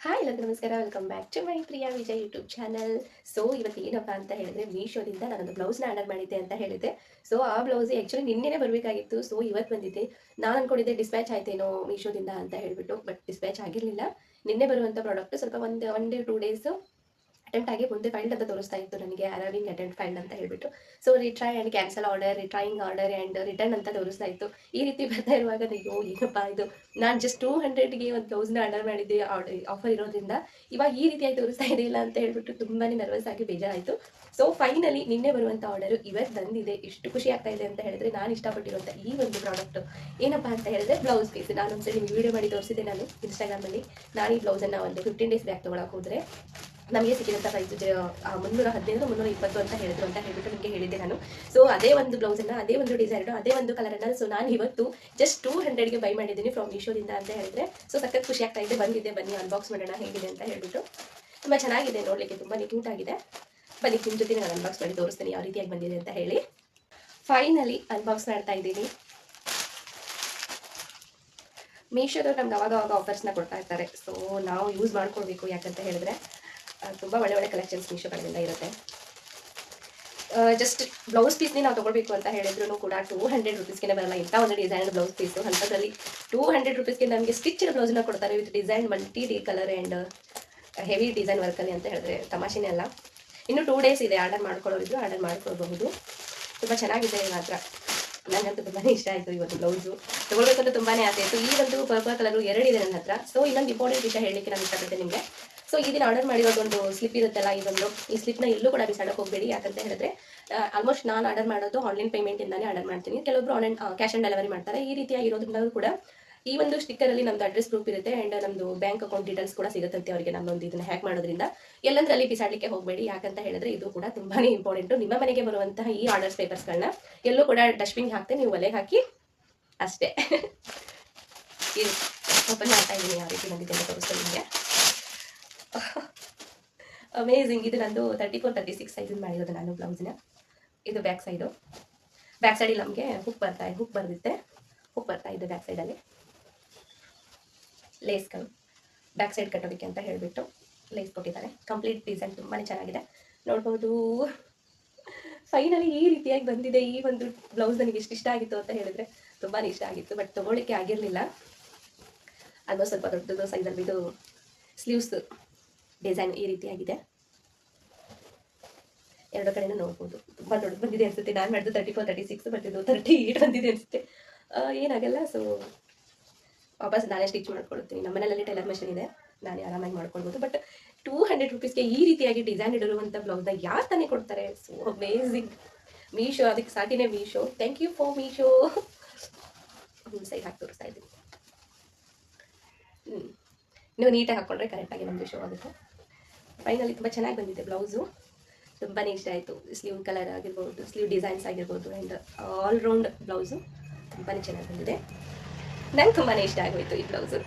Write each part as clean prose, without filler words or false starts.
Hi ಎಲ್ಲರಿಗೂ ನಮಸ್ಕಾರ, welcome back to my Priya Vijay YouTube channel. So ಇವತ್ತು ಏನಪ್ಪ ಅಂತ ಹೇಳಿದ್ರೆ, ಮೀಶೋದಿಂದ ನಾನೊಂದು ಬ್ಲೌಸ್ನ ಆರ್ಡರ್ ಮಾಡಿದ್ದೆ ಅಂತ ಹೇಳಿದ್ದೆ. ಸೊ ಆ ಬ್ಲೌಸ್ ಆ್ಯಕ್ಚುಲಿ ನಿನ್ನೆನೇ ಬರಬೇಕಾಗಿತ್ತು. ಸೊ ಇವತ್ತು ಬಂದಿದೆ. ನಾನು ಅನ್ಕೊಂಡಿದ್ದೆ ಡಿಸ್ಪ್ಯಾಚ್ ಆಯ್ತೇನೋ ಮೀಶೋದಿಂದ ಅಂತ ಹೇಳಿಬಿಟ್ಟು, ಬಟ್ ಡಿಸ್ಪ್ಯಾಚ್ ಆಗಿರಲಿಲ್ಲ. ನಿನ್ನೆ ಬರುವಂಥ ಪ್ರಾಡಕ್ಟ್ ಸ್ವಲ್ಪ ಒನ್ ಡೇ 2 ಡೇಸ್ ಅಟೆಂಪ್ಟ್ ಆಗಿ ಮುಂದೆ ಫೈಲ್ಡ್ ಅಂತ ತೋರಿಸ್ತಾ ಇತ್ತು ನನಗೆ, ಅರೈವಿಂಗ್ ಅಟೆಂಪ್ಟ್ ಫೈಲ್ಡ್ ಅಂತ ಹೇಳ್ಬಿಟ್ಟು. So retry and cancel order, retrying order and return ಅಂತ ತೋರಿಸ್ತಾ ಇತ್ತು. ಈ ರೀತಿ ಬರ್ತಾ ಇರುವಾಗ ನೀವು ಏನಪ್ಪ ಇದು, ನಾನು ಜಸ್ಟ್ 200ಗೆ ಒಂದು ಬ್ಲೌಸ್ನ ಆರ್ಡರ್ ಮಾಡಿದ್ದೆ, ಆಫರ್ ಇರೋದ್ರಿಂದ ಇವಾಗ ಈ ರೀತಿಯಾಗಿ ತೋರಿಸ್ತಾ ಇದೆಯಿಲ್ಲ ಅಂತ ಹೇಳ್ಬಿಟ್ಟು ತುಂಬಾ ನರ್ವಸ್ ಆಗಿ ಬೇಜಾರಾಯಿತು. ಸೊ ಫೈನಲಿ ನಿನ್ನೆ ಬರುವಂಥ ಆರ್ಡರು ಇವತ್ತು ಬಂದಿದೆ. ಎಷ್ಟು ಖುಷಿ ಆಗ್ತಾ ಇದೆ ಅಂತ ಹೇಳಿದ್ರೆ, ನಾನು ಇಷ್ಟಪಟ್ಟಿರುವಂಥ ಈ ಒಂದು ಪ್ರಾಡಕ್ಟ್ ಏನಪ್ಪ ಅಂತ ಹೇಳಿದ್ರೆ ಬ್ಲೌಸ್ ಪೀಸ್. ನಾನು ಒಂದ್ಸರಿ ನಿಮ್ಗೆ ವೀಡಿಯೋ ಮಾಡಿ ತೋರಿಸಿದ್ದೆ ನಾನು ಇನ್ಸ್ಟಾಗ್ರಾಮಲ್ಲಿ. ನಾನು ಈ ಬ್ಲೌಸನ್ನು ಒಂದು 15 ಡೇಸ್ ಬ್ಯಾಕ್ ತೊಗೊಳಕ್ಕೆ ಹೋದರೆ ನಮಗೆ ಸಿಕ್ಕಿದಂಥ ಪ್ರೈಸ್ 315 320 ಅಂತ ಹೇಳಿದ್ರು ಅಂತ ಹೇಳ್ಬಿಟ್ಟು ನಿಮಗೆ ಹೇಳಿದ್ದೆ ನಾನು. ಸೊ ಅದೇ ಒಂದು ಬ್ಲೌಸನ್ನು, ಅದೇ ಒಂದು ಡಿಸೈನು, ಅದೇ ಒಂದು ಕಲರನ್ನು ಸೊ ನಾನು ಇವತ್ತು ಜಸ್ಟ್ 200ಗೆ ಬೈ ಮಾಡಿದ್ದೀನಿ ಫ್ರಮ್ ಮೀಶೋದಿಂದ ಅಂತ ಹೇಳಿದ್ರೆ. ಸೊ ಸಖತ್ ಖುಷಿ ಆಗ್ತಾ ಇದೆ. ಬಂದಿದ್ದೆ, ಬನ್ನಿ ಅನ್ಬಾಕ್ಸ್ ಮಾಡೋಣ ಹೇಗಿದೆ ಅಂತ ಹೇಳ್ಬಿಟ್ಟು. ತುಂಬ ಚೆನ್ನಾಗಿದೆ ನೋಡಲಿಕ್ಕೆ, ತುಂಬಾ ಕ್ಯೂಟ್ ಆಗಿದೆ. ಬನ್ನಿ ನಿಮ್ಮ ಜೊತೆ ನಾನು ಅನ್ಬಾಕ್ಸ್ ಮಾಡಿ ತೋರಿಸ್ತೀನಿ ಯಾವ ರೀತಿಯಾಗಿ ಬಂದಿದೆ ಅಂತ ಹೇಳಿ. ಫೈನಲಿ ಅನ್ಬಾಕ್ಸ್ ಮಾಡ್ತಾ ಇದ್ದೀನಿ. ಮೀಶೋದವ್ರು ನಮ್ಗೆ ಅವಾಗ ಆಫರ್ಸ್ನ ಕೊಡ್ತಾ ಇರ್ತಾರೆ. ಸೊ ನಾವು ಯೂಸ್ ಮಾಡ್ಕೊಳ್ಬೇಕು. ಯಾಕಂತ ಹೇಳಿದ್ರೆ ತುಂಬ ಒಳ್ಳೆ ಕಲೆಕ್ಷನ್ಸ್ ಮೀಶೋಗಳಿಂದ ಇರುತ್ತೆ. ಜಸ್ಟ್ ಬ್ಲೌಸ್ ಪೀಸ್ನೇ ನಾವು ತೊಗೊಳ್ಬೇಕು ಅಂತ ಹೇಳಿದ್ರು ಕೂಡ 200 ರುಪೀಸ್ಗೆ ಬರಲ್ಲ. ಇಂಥ ಒಂದು ಡಿಸೈನ್ ಬ್ಲೌಸ್ ಪೀಸು ಅಂಥದ್ರಲ್ಲಿ 200 ರುಪೀಸ್ಗೆ ನಮಗೆ ಸ್ಟಿಚ್ಡ್ ಬ್ಲೌಸನ್ನ ಕೊಡ್ತಾರೆ with design, multi colour and heavy design ವರ್ಕಲ್ಲಿ ಅಂತ ಹೇಳಿದ್ರೆ ತಮಾಷೆನೇ ಅಲ್ಲ. ಇನ್ನು 2 ಡೇಸ್ ಇದೆ. ಆರ್ಡರ್ ಮಾಡ್ಕೊಳ್ಳೋರಿದ್ರು ಆರ್ಡರ್ ಮಾಡ್ಕೊಳ್ಬಹುದು. ತುಂಬ ಚೆನ್ನಾಗಿದೆ ಮಾತ್ರ. ನನಗಂತೂ ತುಂಬಾ ಇಷ್ಟ ಆಯಿತು. ಇವತ್ತು ಬ್ಲೌಸು ತೊಗೊಳ್ಬೇಕಂತ ತುಂಬಾ ಆಸೆ ಆಯಿತು. ಈ ಒಂದು ಪರ್ಪಲ್ ಕಲರು 2 ಇದೆ ನನ್ನ ಹತ್ರ. ಸೊ ಇನ್ನೊಂದು ಇಂಪಾರ್ಟೆಂಟ್ ವಿಷಯ ಹೇಳಲಿಕ್ಕೆ ನಾನು ಇಷ್ಟಪಡ್ತೇನೆ ನಿಮಗೆ. ಸೊ ಈ ದಿನ ಆರ್ಡರ್ ಮಾಡಿರೋದೊಂದು ಸ್ಲಿಪ್ ಇರುತ್ತಲ್ಲ, ಈ ಸ್ಲಿಪ್ನ ಎಲ್ಲೂ ಕೂಡ ಬಿಸಾಡಕ್ಕೆ ಹೋಗಬೇಡಿ. ಯಾಕಂತ ಹೇಳಿದ್ರೆ ಆಲ್ಮೋಸ್ಟ್ ನಾನು ಆರ್ಡರ್ ಮಾಡೋದು ಆನ್ಲೈನ್ ಪೇಮೆಂಟಿಂದಾನೇ ಆರ್ಡರ್ ಮಾಡ್ತೀನಿ. ಕೆಲವೊಬ್ರು ಆನ್ಲೈನ್ ಕ್ಯಾಶ್ ಆನ್ ಡೆಲಿವರಿ ಮಾಡ್ತಾರೆ. ಈ ರೀತಿಯಾಗಿರೋದ್ರಿಂದ ಕೂಡ ಈ ಒಂದು ಸ್ಟಿಕ್ಕರಲ್ಲಿ ನಮ್ದು ಅಡ್ರೆಸ್ ಪ್ರೂಫ್ ಇರುತ್ತೆ ಆ್ಯಂಡ್ ನಮ್ಮದು ಬ್ಯಾಂಕ್ ಅಕೌಂಟ್ ಡೀಟೇಲ್ಸ್ ಕೂಡ ಸಿಗುತ್ತಂತೆ ಅವರಿಗೆ. ನಮ್ಮೊಂದು ಇದನ್ನು ಹ್ಯಾಕ್ ಮಾಡೋದ್ರಿಂದ ಎಲ್ಲಂದ್ರಲ್ಲಿ ಬಿಸಾಡಲಿಕ್ಕೆ ಹೋಗಬೇಡಿ. ಯಾಕಂತ ಹೇಳಿದ್ರೆ ಇದು ಕೂಡ ತುಂಬಾ ಇಂಪಾರ್ಟೆಂಟು. ನಿಮ್ಮ ಮನೆಗೆ ಬರುವಂತಹ ಈ ಆರ್ಡರ್ಸ್ ಪೇಪರ್ಸ್ಗಳನ್ನ ಎಲ್ಲೂ ಕೂಡ ಡಸ್ಟ್ಬಿನ್ ಹಾಕ್ತೆ ನೀವು ಒಲೆಗೆ ಹಾಕಿ ಅಷ್ಟೇ. ಇದು ಓಪನ್ ಮಾಡ್ತಾ ಇದ್ದೀನಿ, ಯಾವ ರೀತಿ ಬಂದಿದೆ ಅಂತ ತೋರಿಸ್ತೀನಿ ನಿಮಗೆ. ಅಮೇಝಿಂಗ್. ಇದು ನಂದು 34-36 ಸೈಜ್ ಮಾಡಿರೋದು ನಾನು ಬ್ಲೌಸ್ನ. ಇದು ಬ್ಯಾಕ್ ಸೈಡು. ಬ್ಯಾಕ್ ಸೈಡಲ್ಲಿ ನಮಗೆ ಹುಕ್ ಬರ್ತಾ ಇದೆ ಬ್ಯಾಕ್ ಸೈಡಲ್ಲಿ. ಲೇಸ್ಗಳು ಬ್ಯಾಕ್ ಸೈಡ್ ಕಟ್ಟೋದಕ್ಕೆ ಅಂತ ಹೇಳಿಬಿಟ್ಟು ಲೇಸ್ ಕೊಟ್ಟಿದ್ದಾರೆ. ಕಂಪ್ಲೀಟ್ ಡಿಸೈನ್ ತುಂಬಾ ಚೆನ್ನಾಗಿದೆ, ನೋಡ್ಬೋದು. ಫೈನಲಿ ಈ ರೀತಿಯಾಗಿ ಬಂದಿದೆ. ಈ ಒಂದು ಬ್ಲೌಸ್ ನನಗೆ ಎಷ್ಟು ಇಷ್ಟ ಆಗಿತ್ತು ಅಂತ ಹೇಳಿದ್ರೆ ತುಂಬಾ ಇಷ್ಟ ಆಗಿತ್ತು. ಬಟ್ ತೊಗೊಳ್ಳಿಕ್ಕೆ ಆಗಿರಲಿಲ್ಲ. ಆಲ್ಮೋಸ್ಟ್ ಸ್ವಲ್ಪ ದೊಡ್ಡದು ಸೈಜಲ್ಲಿ ಇದು ಸ್ಲೀವ್ಸ್ ಡಿಸೈನ್ ಈ ರೀತಿಯಾಗಿದೆ. ಎರಡು ಕಡೆನೂ ನೋಡ್ಬೋದು. ತುಂಬ ದೊಡ್ಡ ಬಂದಿದೆ ಅನಿಸುತ್ತೆ. ನಾನು ಮಾಡಿದ್ದು 34-36, ಬಟ್ ಇದು 38 ಬಂದಿದೆ ಅನಿಸುತ್ತೆ. ಏನಾಗಲ್ಲ. ಸೊ ವಾಪಸ್ ನಾನೇ ಸ್ಟಿಚ್ ಮಾಡ್ಕೊಳ್ತೀನಿ. ನಮ್ಮ ಮನೆಯಲ್ಲಿ ಟೈಲರ್ ಮೆಷಿನ್ ಇದೆ, ನಾನೇ ಆರಾಮಾಗಿ ಮಾಡ್ಕೊಳ್ಬೋದು. ಬಟ್ 200 ರುಪೀಸ್ಗೆ ಈ ರೀತಿಯಾಗಿ ಡಿಸೈನ್ ಇಡಿರುವಂಥ ಬ್ಲೌಸ್ನ ಯಾರು ತಾನೇ ಕೊಡ್ತಾರೆ? So amazing. ಮೀಶೋ ಅದಕ್ಕೆ ಸಾಟಿನೇ Meesho. Thank you for Meesho. Side ಹಾಕಿ ತೋರಿಸ್ತಾ ಇದ್ದೀನಿ. ನೀವು ನೀಟಾಗಿ ಹಾಕ್ಕೊಂಡ್ರೆ ಕರೆಕ್ಟಾಗಿ ನಮ್ಮದು ಶೋ ಆಗುತ್ತೆ. ಫೈನಲಿ ತುಂಬ ಚೆನ್ನಾಗಿ ಬಂದಿದೆ ಬ್ಲೌಸು. ತುಂಬಾ ಇಷ್ಟ ಆಯಿತು. ಸ್ಲೀವ್ ಕಲರ್ ಆಗಿರ್ಬೋದು, ಸ್ಲೀವ್ ಡಿಸೈನ್ಸ್ ಆಗಿರ್ಬೋದು ಆ್ಯಂಡ್ ಆಲ್ರೌಂಡ್ ಬ್ಲೌಸು ತುಂಬಾ ಚೆನ್ನಾಗಿ ಬಂದಿದೆ. ನಂಗೆ ತುಂಬಾ ಇಷ್ಟ ಆಗೋಯಿತು ಈ ಬ್ಲೌಸು.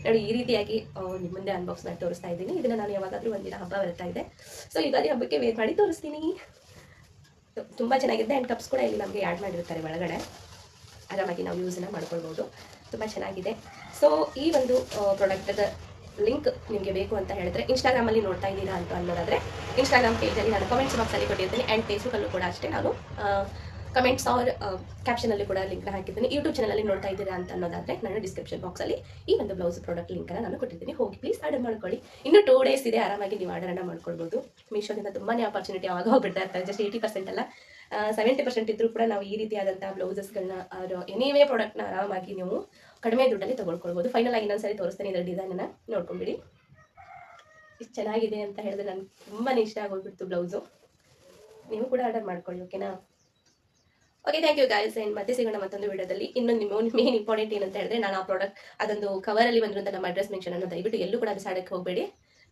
ನೋಡಿ, ಈ ರೀತಿಯಾಗಿ ನಿಮ್ಮ ಮುಂದೆ ಅನ್ಬಾಕ್ಸ್ ಮಾಡಿ ತೋರಿಸ್ತಾ ಇದ್ದೀನಿ. ಇದನ್ನು ನಾನು ಯಾವಾಗಾದರೂ ಒಂದಿನ ಹಬ್ಬ ಬರ್ತಾ ಇದೆ. ಸೊ ಯುಗಾದಿ ಹಬ್ಬಕ್ಕೆ ವೇರ್ ಮಾಡಿ ತೋರಿಸ್ತೀನಿ. ತುಂಬ ಚೆನ್ನಾಗಿದೆ. ಆ್ಯಂಡ್ ಕಪ್ಸ್ ಕೂಡ ಇಲ್ಲಿ ನಮಗೆ ಆ್ಯಡ್ ಮಾಡಿರ್ತಾರೆ ಒಳಗಡೆ. ಆರಾಮಾಗಿ ನಾವು ಯೂಸನ್ನು ಮಾಡ್ಕೊಳ್ಬೋದು. ತುಂಬ ಚೆನ್ನಾಗಿದೆ. ಸೊ ಈ ಒಂದು ಪ್ರಾಡಕ್ಟದ ಲಿಂಕ್ ನಿಮಗೆ ಬೇಕು ಅಂತ ಹೇಳಿದ್ರೆ ಇನ್ಸ್ಟಾಗ್ರಾಮಲ್ಲಿ ನೋಡ್ತಾ ಇದ್ದೀರಾ ಅಂತ ಅನ್ನೋದಾದರೆ ಇನ್ಸ್ಟಾಗ್ರಾಮ್ ಪೇಜಲ್ಲಿ ನಾನು ಕಮೆಂಟ್ಸ್ ಬಾಕ್ಸಲ್ಲಿ ಕೊಟ್ಟಿರ್ತೀನಿ. ಆ್ಯಂಡ್ ಫೇಸ್ಬುಕ್ಕಲ್ಲೂ ಕೂಡ ಅಷ್ಟೇ ನಾನು ಕಮೆಂಟ್ಸ್ ಆರ್ ಕ್ಯಾಪ್ಷನಲ್ಲಿ ಕೂಡ ಲಿಂಕ್ನ ಹಾಕಿದ್ದೀನಿ. ಯೂಟ್ಯೂಬ್ ಚಾನಲಲ್ಲಿ ನೋಡ್ತಾ ಇದ್ದೀರಾ ಅಂತ ಅನ್ನೋದಾದರೆ ನಾನು ಡಿಸ್ಕ್ರಿಪ್ಷನ್ ಬಾಕ್ಸಲ್ಲಿ ಈ ಒಂದು ಬ್ಲೌಸ್ ಪ್ರಾಡಕ್ಟ್ ಲಿಂಕನ್ನು ನಾನು ಕೊಟ್ಟಿದ್ದೀನಿ. ಹೋಗಿ ಪ್ಲೀಸ್ ಆರ್ಡರ್ ಮಾಡ್ಕೊಳ್ಳಿ. ಇನ್ನೂ 2 ಡೇಸ್ ಇದೆ. ಆರಾಮಾಗಿ ನೀವು ಆರ್ಡರನ್ನು ಮಾಡ್ಕೊಳ್ಬೋದು. ಮೀಶೋದಿಂದ ತುಂಬಾ ಆಪರ್ಚುನಿಟಿ ಆವಾಗ ಹೋಗ್ಬಿಡ್ತಾ ಇರ್ತಾರೆ. ಜಸ್ಟ್ 80% ಅಲ್ಲ, 70% ಇದ್ರೂ ಕೂಡ ನಾವು ಈ ರೀತಿಯಾದಂಥ ಬ್ಲೌಸಸ್ಗಳನ್ನ ಎನಿವೇ ಪ್ರಾಡಕ್ಟ್ನ ಆರಾಮಾಗಿ ನೀವು ಕಡಿಮೆ ದುಡ್ಡಲ್ಲಿ ತೊಗೊಳ್ಕೊಳ್ಬೋದು. ಫೈನಲ್ ಆಗಿ ಇನ್ನೊಂದ್ಸರಿ ತೋರಿಸ್ತೀನಿ ಇದರ ಡಿಸೈನನ್ನು ನೋಡ್ಕೊಂಬಿಡಿ. ಇಷ್ಟು ಚೆನ್ನಾಗಿದೆ ಅಂತ ಹೇಳಿದ್ರೆ ನನಗೆ ತುಂಬಾ ಇಷ್ಟ ಆಗೋಗ್ಬಿಡ್ತು ಬ್ಲೌಸು. ನೀವು ಕೂಡ ಆರ್ಡರ್ ಮಾಡ್ಕೊಳ್ಳಿ, ಓಕೆನಾ? Okay, thank you guys. And ಮತ್ತೆ ಸಿಗೋಣ ಮತ್ತೊಂದು ವಿಡಿಯೋದಲ್ಲಿ. ಇನ್ನೊಂದು ಮೇನ್ ಇಂಪಾರ್ಟೆಂಟ್ ಏನಂತ ಹೇಳಿದ್ರೆ, ನಾನು ಆ ಪ್ರಾಡಕ್ಟ್ ಅದೊಂದು ಕವರಲ್ಲಿ ಬಂದಿರುವಂಥ ನಮ್ಮ ಅಡ್ರೆಸ್ ಮೆನ್ಷನ್ ಅನ್ನು ದಯವಿಟ್ಟು ಎಲ್ಲೂ ಕೂಡ ಬಿಸಾಡಕ್ಕೆ ಹೋಗಬೇಡಿ.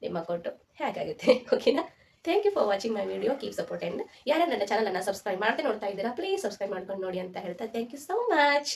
ನಿಮ್ಮ ಅಕೌಂಟು ಹ್ಯಾಕ್ ಆಗುತ್ತೆ, ಓಕೆನಾ? Thank you for watching my video. Keep support. And ಯಾರು ನನ್ನ ಚಾನಲನ್ನು ಸಬ್ಸ್ಕ್ರೈಬ್ ಮಾಡ್ತಾ ನೋಡ್ತಾ ಇದ್ದೀರಾ, ಪ್ಲೀಸ್ ಸಬ್ಸ್ಕ್ರೈಬ್ ಮಾಡ್ಕೊಂಡು ನೋಡಿ ಅಂತ ಹೇಳ್ತಾ ಥ್ಯಾಂಕ್ ಯು ಸೋ ಮಚ್.